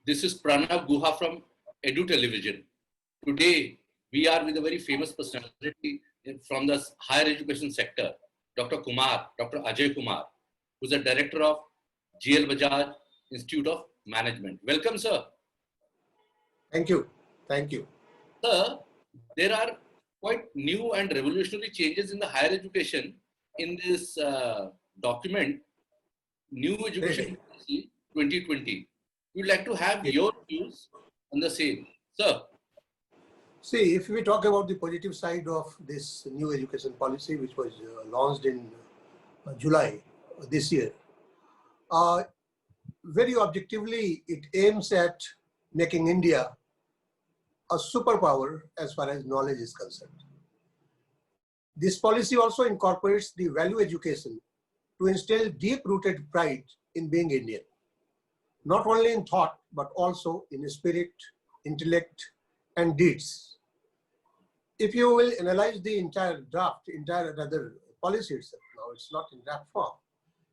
This is Pranav Guha from Edu Television. Today, we are with a very famous personality from the higher education sector, Dr. Kumar, Dr. Ajay Kumar, who is the director of GL Bajaj Institute of Management. Welcome, sir. Thank you. Thank you. Sir, there are quite new and revolutionary changes in the higher education in this document, New Education Policy 2020. We'd like to have your views on the same. Sir. See, if we talk about the positive side of this new education policy, which was launched in July this year, very objectively, it aims at making India a superpower as far as knowledge is concerned. This policy also incorporates the value education to instill deep-rooted pride in being Indian, not only in thought, but also in spirit, intellect, and deeds. If you will analyze the entire draft, rather policy itself, now it's not in draft form,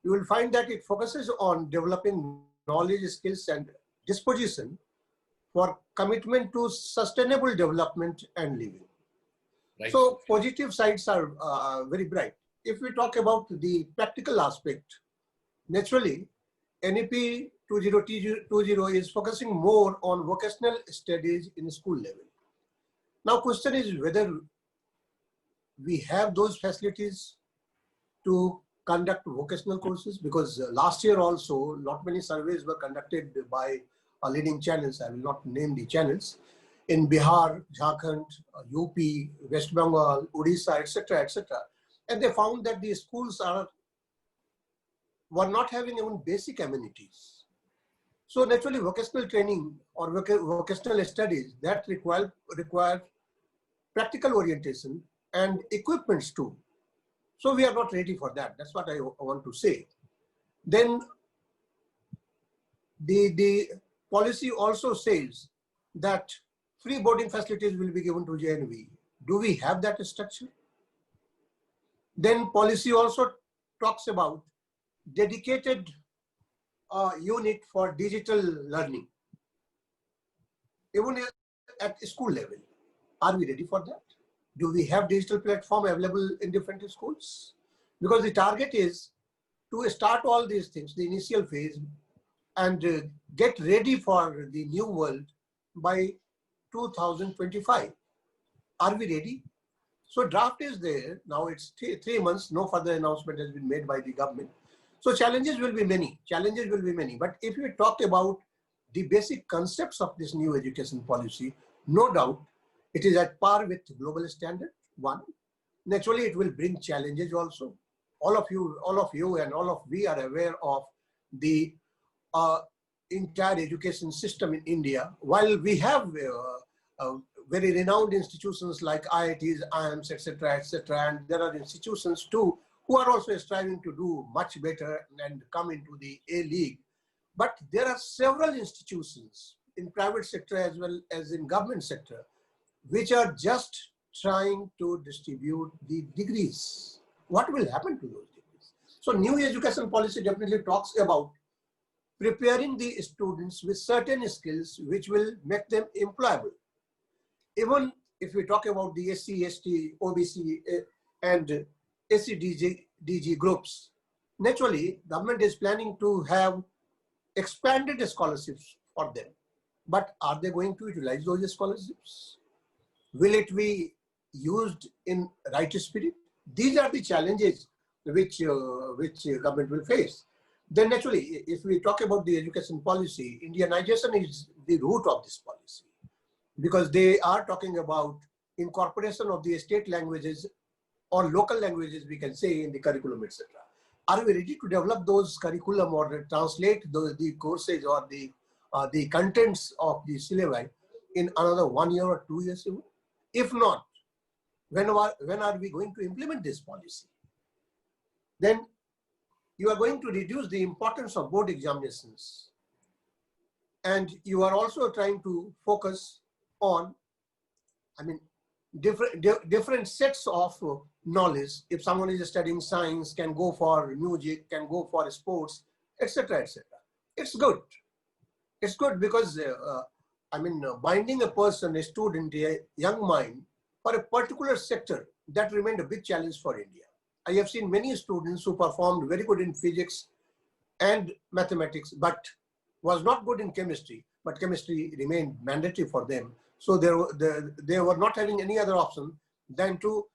you will find that it focuses on developing knowledge, skills, and disposition for commitment to sustainable development and living. Right. So positive sides are very bright. If we talk about the practical aspect, naturally, NEP 2020 is focusing more on vocational studies in school level. Now, question is whether we have those facilities to conduct vocational courses, because last year also, not many surveys were conducted by leading channels. I will not name the channels in Bihar, Jharkhand, UP, West Bengal, Odisha, etc., etc. And they found that the schools were not having even basic amenities. So naturally, vocational training or vocational studies that require practical orientation and equipments too. So we are not ready for that. That's what I want to say. Then the policy also says that free boarding facilities will be given to JNV. Do we have that structure? Then policy also talks about dedicated unit for digital learning, even at school level. Are we ready for that? Do we have digital platform available in different schools? Because the target is to start all these things, the initial phase, and get ready for the new world by 2025. Are we ready? So draft is there. Now it's 3 months, no further announcement has been made by the government. So challenges will be many, But if we talk about the basic concepts of this new education policy, no doubt it is at par with global standard, one. Naturally, it will bring challenges also. All of you and all of we are aware of the entire education system in India. While we have very renowned institutions like IITs, IIMs, etc., and there are institutions too who are also striving to do much better and come into the A league. But there are several institutions in private sector as well as in government sector which are just trying to distribute the degrees. What will happen to those degrees? So new education policy definitely talks about preparing the students with certain skills which will make them employable. Even if we talk about the SC, ST, OBC and SC, groups, naturally government is planning to have expanded scholarships for them. But are they going to utilize those scholarships? Will it be used in right spirit? These are the challenges which government will face. Then naturally, if we talk about the education policy, Indianization is the root of this policy, because they are talking about incorporation of the state languages or local languages, we can say, in the curriculum, etc. Are we ready to develop those curriculum or translate the courses or the contents of the syllabi in another 1 year or 2 years? If not, when are we going to implement this policy? Then you are going to reduce the importance of board examinations. And you are also trying to focus on, different sets of knowledge. If someone is studying science, can go for music, can go for sports, etc., etc. It's good. It's good because, binding a person, a student, a young mind for a particular sector, that remained a big challenge for India. I have seen many students who performed very good in physics and mathematics, but was not good in chemistry, but chemistry remained mandatory for them. So they were not having any other option than to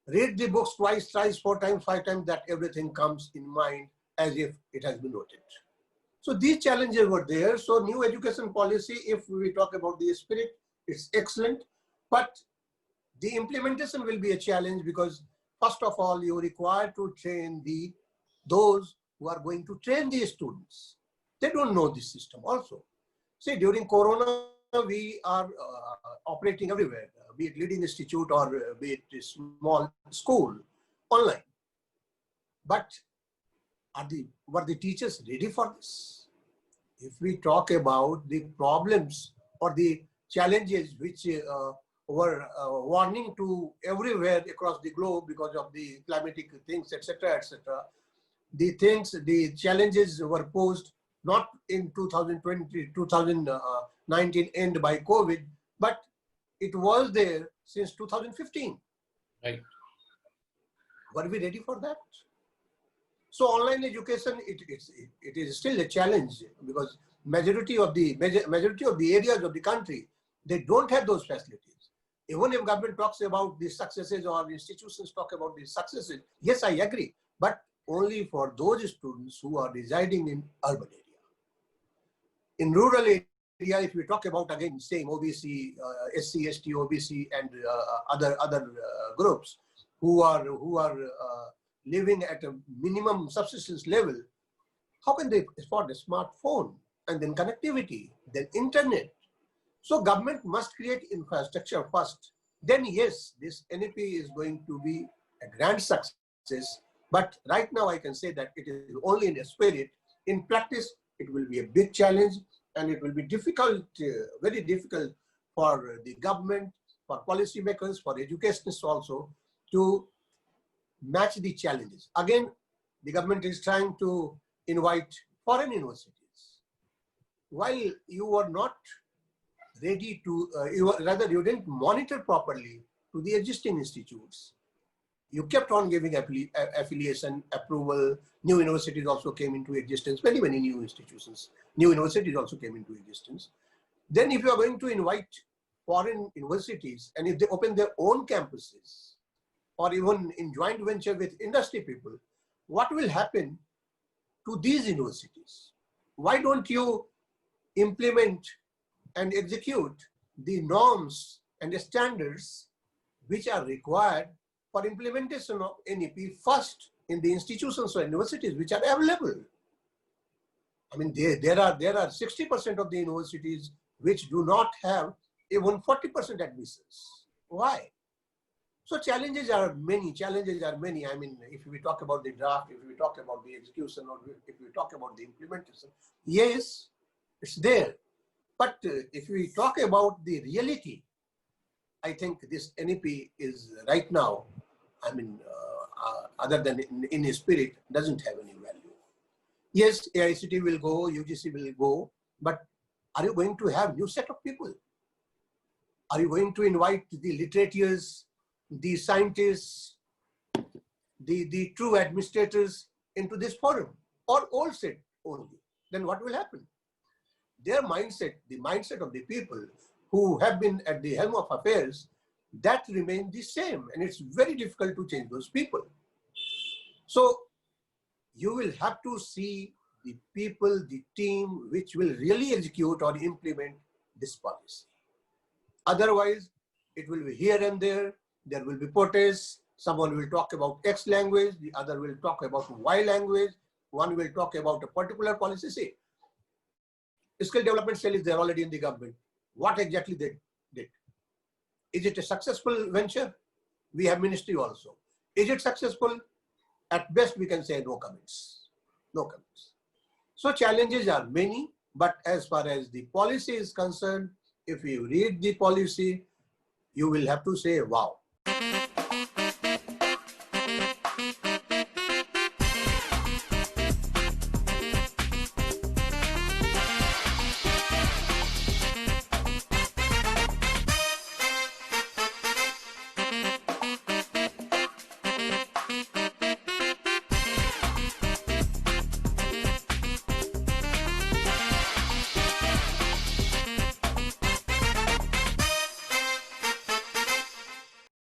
read the books twice, thrice, 4 times, 5 times, that everything comes in mind as if it has been noted. So these challenges were there. So new education policy, if we talk about the spirit, it's excellent, but the implementation will be a challenge because first of all, you require to train those who are going to train these students. They don't know this system also. See, during Corona, we are operating everywhere, be it leading institute or be it a small school, online. But were the teachers ready for this? If we talk about the problems or the challenges which were warning to everywhere across the globe because of the climatic things, etc., etc., the challenges were posed not in 2020, 2019 end by COVID, but it was there since 2015. Right. Were we ready for that? So online education, it is still a challenge because majority of the areas of the country, they don't have those facilities. Even if government talks about the successes or institutions talk about the successes, yes, I agree, but only for those students who are residing in urban area. In rural area, if we talk about again same OBC, SC, ST, OBC, and other groups who are living at a minimum subsistence level, how can they afford a smartphone and then connectivity, then internet? So government must create infrastructure first. Then yes, this NEP is going to be a grand success. But right now I can say that it is only in a spirit. In practice, it will be a big challenge and it will be difficult, very difficult for the government, for policymakers, for educationists also to match the challenges. Again, the government is trying to invite foreign universities. While you are not ready to, you didn't monitor properly to the existing institutes. You kept on giving affiliation, approval. New universities also came into existence. Many new institutions, new universities also came into existence. Then if you are going to invite foreign universities and if they open their own campuses or even in joint venture with industry people, what will happen to these universities? Why don't you implement and execute the norms and the standards which are required for implementation of NEP first in the institutions or universities which are available? I mean, there are 60% of the universities which do not have even 40% admissions. Why? So challenges are many. I mean, if we talk about the draft, if we talk about the execution, or if we talk about the implementation, yes, it's there. But if we talk about the reality, I think this NEP is right now, I mean, other than in spirit, doesn't have any value. Yes, AICT will go, UGC will go, but are you going to have new set of people? Are you going to invite the literatures, the scientists, the true administrators into this forum, or old set only? Then what will happen? Their mindset, the mindset of the people who have been at the helm of affairs, that remains the same, and it's very difficult to change those people. So you will have to see the people, the team which will really execute or implement this policy. Otherwise, it will be here and there will be protests, someone will talk about X language, the other will talk about Y language, one will talk about a particular policy. See, skill development cell is there already in the government. What exactly they did? Is it a successful venture? We have ministry also. Is it successful? At best, we can say no comments. No comments. So challenges are many, but as far as the policy is concerned, if you read the policy, you will have to say, wow.